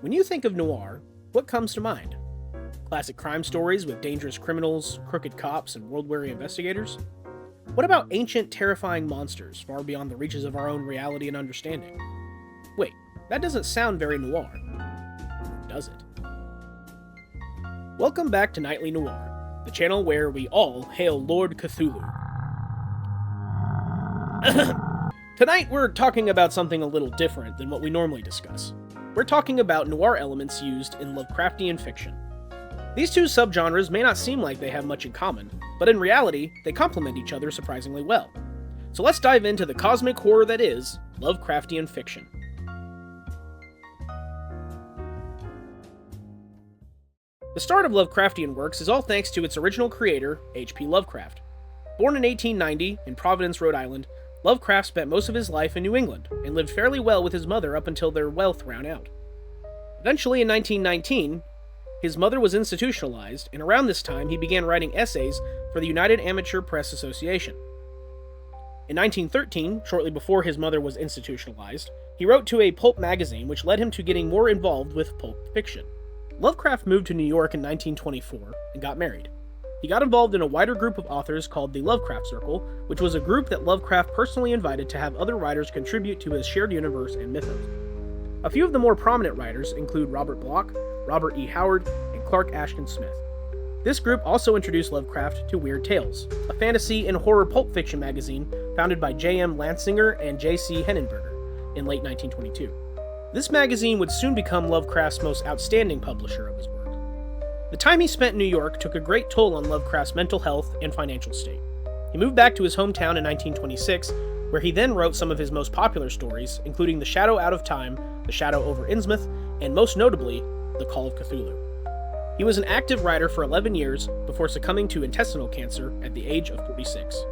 When you think of noir, what comes to mind? Classic crime stories with dangerous criminals, crooked cops, and world-weary investigators? What about ancient, terrifying monsters far beyond the reaches of our own reality and understanding? Wait, that doesn't sound very noir. Or does it? Welcome back to Nightly Noir, the channel where we all hail Lord Cthulhu. Tonight we're talking about something a little different than what we normally discuss. We're talking about noir elements used in Lovecraftian fiction. These two subgenres may not seem like they have much in common, but in reality, they complement each other surprisingly well. So let's dive into the cosmic horror that is Lovecraftian fiction. The start of Lovecraftian works is all thanks to its original creator, H.P. Lovecraft. Born in 1890 in Providence, Rhode Island, Lovecraft spent most of his life in New England and lived fairly well with his mother up until their wealth ran out. Eventually, in 1919, his mother was institutionalized, and around this time he began writing essays for the United Amateur Press Association. In 1913, shortly before his mother was institutionalized, he wrote to a pulp magazine which led him to getting more involved with pulp fiction. Lovecraft moved to New York in 1924 and got married. He got involved in a wider group of authors called the Lovecraft Circle, which was a group that Lovecraft personally invited to have other writers contribute to his shared universe and mythos. A few of the more prominent writers include Robert Bloch, Robert E. Howard, and Clark Ashton Smith. This group also introduced Lovecraft to Weird Tales, a fantasy and horror pulp fiction magazine founded by J.M. Lansinger and J.C. Henenberger in late 1922. This magazine would soon become Lovecraft's most outstanding publisher of his work. The time he spent in New York took a great toll on Lovecraft's mental health and financial state. He moved back to his hometown in 1926, where he then wrote some of his most popular stories, including The Shadow Out of Time, The Shadow over Innsmouth, and most notably, The Call of Cthulhu. He was an active writer for 11 years before succumbing to intestinal cancer at the age of 46.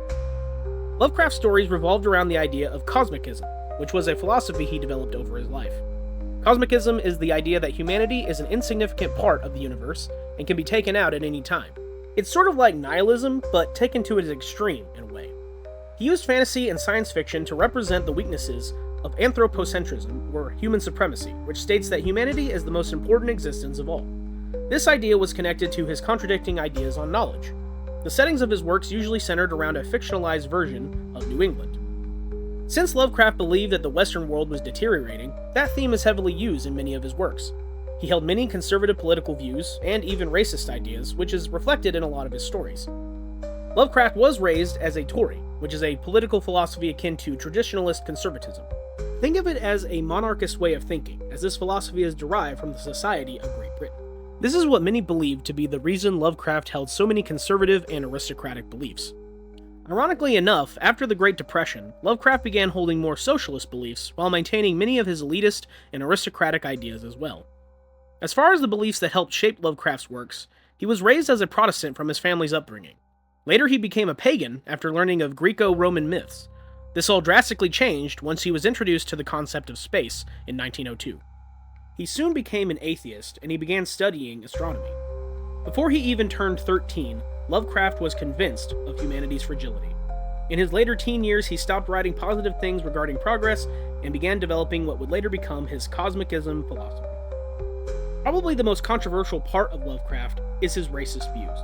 Lovecraft's stories revolved around the idea of cosmicism, which was a philosophy he developed over his life. Cosmicism is the idea that humanity is an insignificant part of the universe and can be taken out at any time. It's sort of like nihilism, but taken to its extreme in a way. He used fantasy and science fiction to represent the weaknesses of anthropocentrism, or human supremacy, which states that humanity is the most important existence of all. This idea was connected to his contradicting ideas on knowledge. The settings of his works usually centered around a fictionalized version of New England. Since Lovecraft believed that the Western world was deteriorating, that theme is heavily used in many of his works. He held many conservative political views, and even racist ideas, which is reflected in a lot of his stories. Lovecraft was raised as a Tory, which is a political philosophy akin to traditionalist conservatism. Think of it as a monarchist way of thinking, as this philosophy is derived from the society of Great Britain. This is what many believe to be the reason Lovecraft held so many conservative and aristocratic beliefs. Ironically enough, after the Great Depression, Lovecraft began holding more socialist beliefs while maintaining many of his elitist and aristocratic ideas as well. As far as the beliefs that helped shape Lovecraft's works, he was raised as a Protestant from his family's upbringing. Later he became a pagan after learning of Greco-Roman myths. This all drastically changed once he was introduced to the concept of space in 1902. He soon became an atheist, and he began studying astronomy. Before he even turned 13, Lovecraft was convinced of humanity's fragility. In his later teen years, he stopped writing positive things regarding progress and began developing what would later become his cosmicism philosophy. Probably the most controversial part of Lovecraft is his racist views.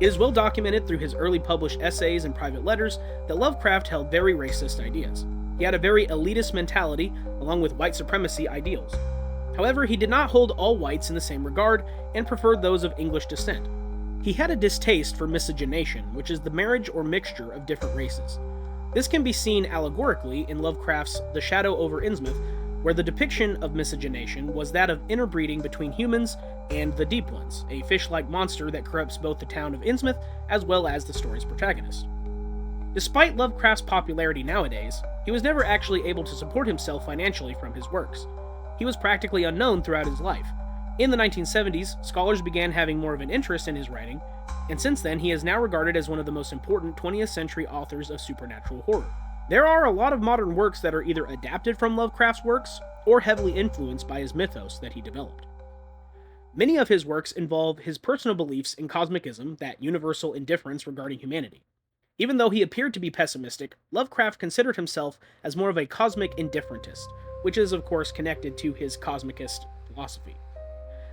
It is well documented through his early published essays and private letters that Lovecraft held very racist ideas. He had a very elitist mentality, along with white supremacy ideals. However, he did not hold all whites in the same regard and preferred those of English descent. He had a distaste for miscegenation, which is the marriage or mixture of different races. This can be seen allegorically in Lovecraft's The Shadow over Innsmouth, where the depiction of miscegenation was that of interbreeding between humans and the Deep Ones, a fish-like monster that corrupts both the town of Innsmouth as well as the story's protagonist. Despite Lovecraft's popularity nowadays, he was never actually able to support himself financially from his works. He was practically unknown throughout his life. In the 1970s, scholars began having more of an interest in his writing, and since then he is now regarded as one of the most important 20th century authors of supernatural horror. There are a lot of modern works that are either adapted from Lovecraft's works, or heavily influenced by his mythos that he developed. Many of his works involve his personal beliefs in cosmicism, that universal indifference regarding humanity. Even though he appeared to be pessimistic, Lovecraft considered himself as more of a cosmic indifferentist, which is of course connected to his cosmicist philosophy.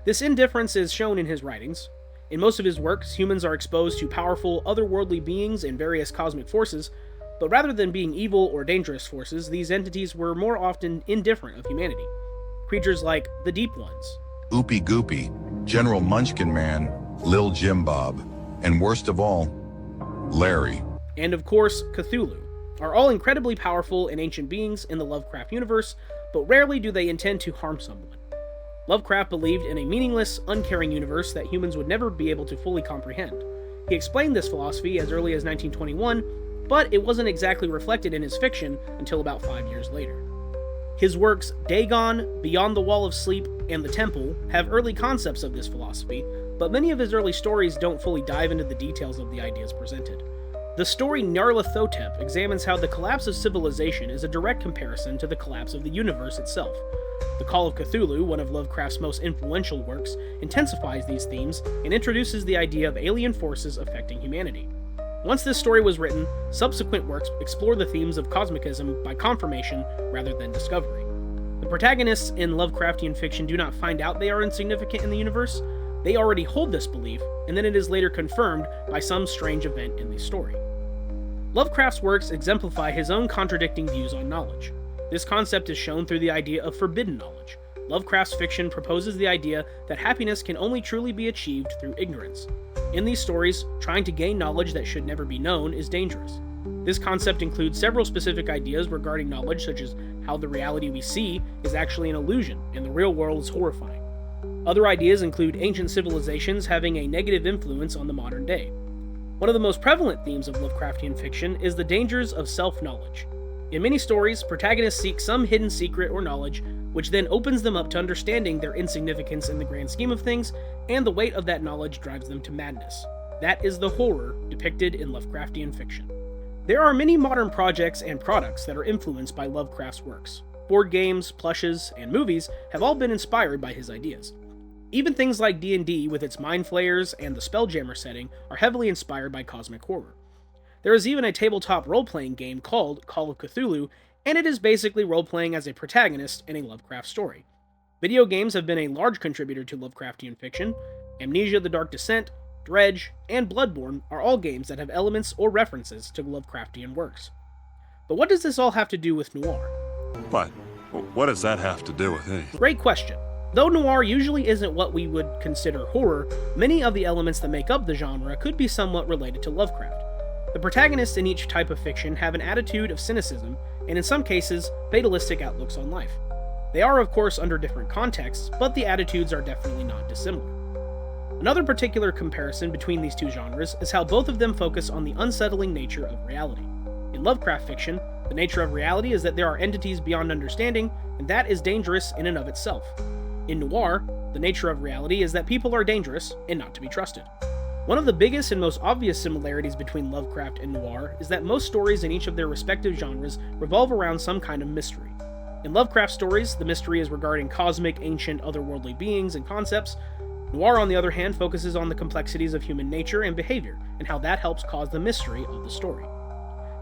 This indifference is shown in his writings. In most of his works, humans are exposed to powerful, otherworldly beings and various cosmic forces, but rather than being evil or dangerous forces, these entities were more often indifferent of humanity. Creatures like the Deep Ones, Oopie Goopy, General Munchkin Man, Lil Jim Bob, and worst of all, Larry. and of course, Cthulhu, are all incredibly powerful and ancient beings in the Lovecraft universe, but rarely do they intend to harm someone. Lovecraft believed in a meaningless, uncaring universe that humans would never be able to fully comprehend. He explained this philosophy as early as 1921, but it wasn't exactly reflected in his fiction until about 5 years later. His works Dagon, Beyond the Wall of Sleep, and The Temple have early concepts of this philosophy, but many of his early stories don't fully dive into the details of the ideas presented. The story Nyarlathotep examines how the collapse of civilization is a direct comparison to the collapse of the universe itself. The Call of Cthulhu, one of Lovecraft's most influential works, intensifies these themes and introduces the idea of alien forces affecting humanity. Once this story was written, subsequent works explore the themes of cosmicism by confirmation rather than discovery. The protagonists in Lovecraftian fiction do not find out they are insignificant in the universe. They already hold this belief, and then it is later confirmed by some strange event in the story. Lovecraft's works exemplify his own contradicting views on knowledge. This concept is shown through the idea of forbidden knowledge. Lovecraft's fiction proposes the idea that happiness can only truly be achieved through ignorance. In these stories, trying to gain knowledge that should never be known is dangerous. This concept includes several specific ideas regarding knowledge, such as how the reality we see is actually an illusion and the real world is horrifying. Other ideas include ancient civilizations having a negative influence on the modern day. One of the most prevalent themes of Lovecraftian fiction is the dangers of self-knowledge. In many stories, protagonists seek some hidden secret or knowledge, which then opens them up to understanding their insignificance in the grand scheme of things, and the weight of that knowledge drives them to madness. That is the horror depicted in Lovecraftian fiction. There are many modern projects and products that are influenced by Lovecraft's works. Board games, plushes, and movies have all been inspired by his ideas. Even things like D&D with its mind flayers and the Spelljammer setting are heavily inspired by cosmic horror. There is even a tabletop role-playing game called Call of Cthulhu, and it is basically role-playing as a protagonist in a Lovecraft story. Video games have been a large contributor to Lovecraftian fiction. Amnesia: The Dark Descent, Dredge, and Bloodborne are all games that have elements or references to Lovecraftian works. But what does this all have to do with noir? What does that have to do with anything? Great question. Though noir usually isn't what we would consider horror, many of the elements that make up the genre could be somewhat related to Lovecraft. The protagonists in each type of fiction have an attitude of cynicism, and in some cases, fatalistic outlooks on life. They are, of course, under different contexts, but the attitudes are definitely not dissimilar. Another particular comparison between these two genres is how both of them focus on the unsettling nature of reality. In Lovecraft fiction, the nature of reality is that there are entities beyond understanding, and that is dangerous in and of itself. In noir, the nature of reality is that people are dangerous and not to be trusted. One of the biggest and most obvious similarities between Lovecraft and noir is that most stories in each of their respective genres revolve around some kind of mystery. In Lovecraft stories, the mystery is regarding cosmic, ancient, otherworldly beings and concepts. Noir, on the other hand, focuses on the complexities of human nature and behavior, and how that helps cause the mystery of the story.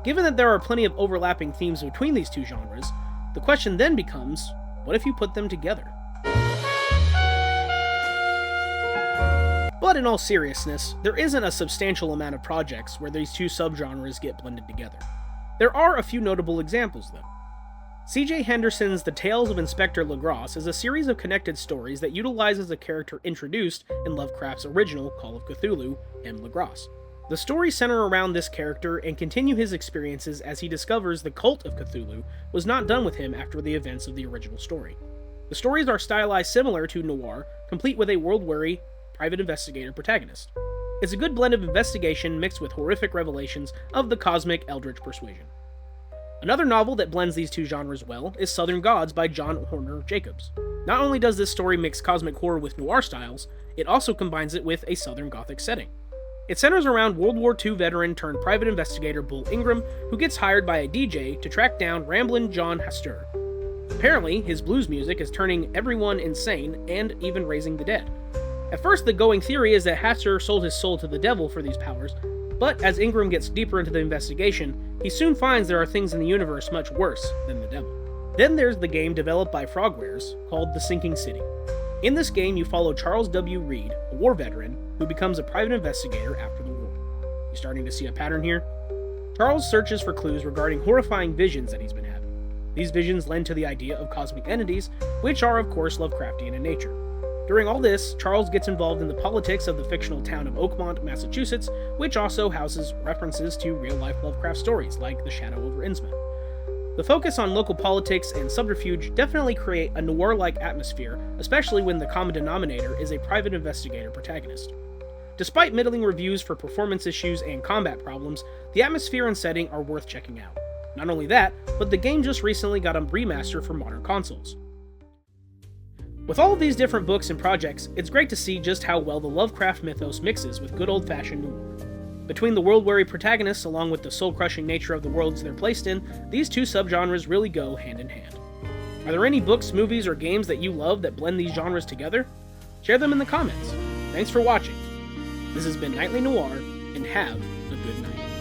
Given that there are plenty of overlapping themes between these two genres, the question then becomes, what if you put them together? But in all seriousness, there isn't a substantial amount of projects where these two subgenres get blended together. There are a few notable examples, though. C.J. Henderson's The Tales of Inspector Legrasse is a series of connected stories that utilizes a character introduced in Lovecraft's original Call of Cthulhu, M. Legrasse. The stories center around this character and continue his experiences as he discovers the cult of Cthulhu was not done with him after the events of the original story. The stories are stylized similar to noir, complete with a world-weary, private investigator protagonist. It's a good blend of investigation mixed with horrific revelations of the cosmic eldritch persuasion. Another novel that blends these two genres well is Southern Gods by John Horner Jacobs. Not only does this story mix cosmic horror with noir styles, it also combines it with a Southern Gothic setting. It centers around World War II veteran turned private investigator Bull Ingram, who gets hired by a DJ to track down Ramblin' John Hastur. Apparently, his blues music is turning everyone insane and even raising the dead. At first, the going theory is that Hastur sold his soul to the devil for these powers, but as Ingram gets deeper into the investigation, he soon finds there are things in the universe much worse than the devil. Then there's the game developed by Frogwares called The Sinking City. In this game, you follow Charles W. Reed, a war veteran, who becomes a private investigator after the war. You starting to see a pattern here? Charles searches for clues regarding horrifying visions that he's been having. These visions lend to the idea of cosmic entities, which are of course Lovecraftian in nature. During all this, Charles gets involved in the politics of the fictional town of Oakmont, Massachusetts, which also houses references to real-life Lovecraft stories like The Shadow over Innsmouth. The focus on local politics and subterfuge definitely create a noir-like atmosphere, especially when the common denominator is a private investigator protagonist. Despite middling reviews for performance issues and combat problems, the atmosphere and setting are worth checking out. Not only that, but the game just recently got a remaster for modern consoles. With all of these different books and projects, it's great to see just how well the Lovecraft mythos mixes with good old-fashioned noir. Between the world-weary protagonists along with the soul-crushing nature of the worlds they're placed in, these two subgenres really go hand in hand. Are there any books, movies, or games that you love that blend these genres together? Share them in the comments. Thanks for watching. This has been Nightly Noir, and have a good night.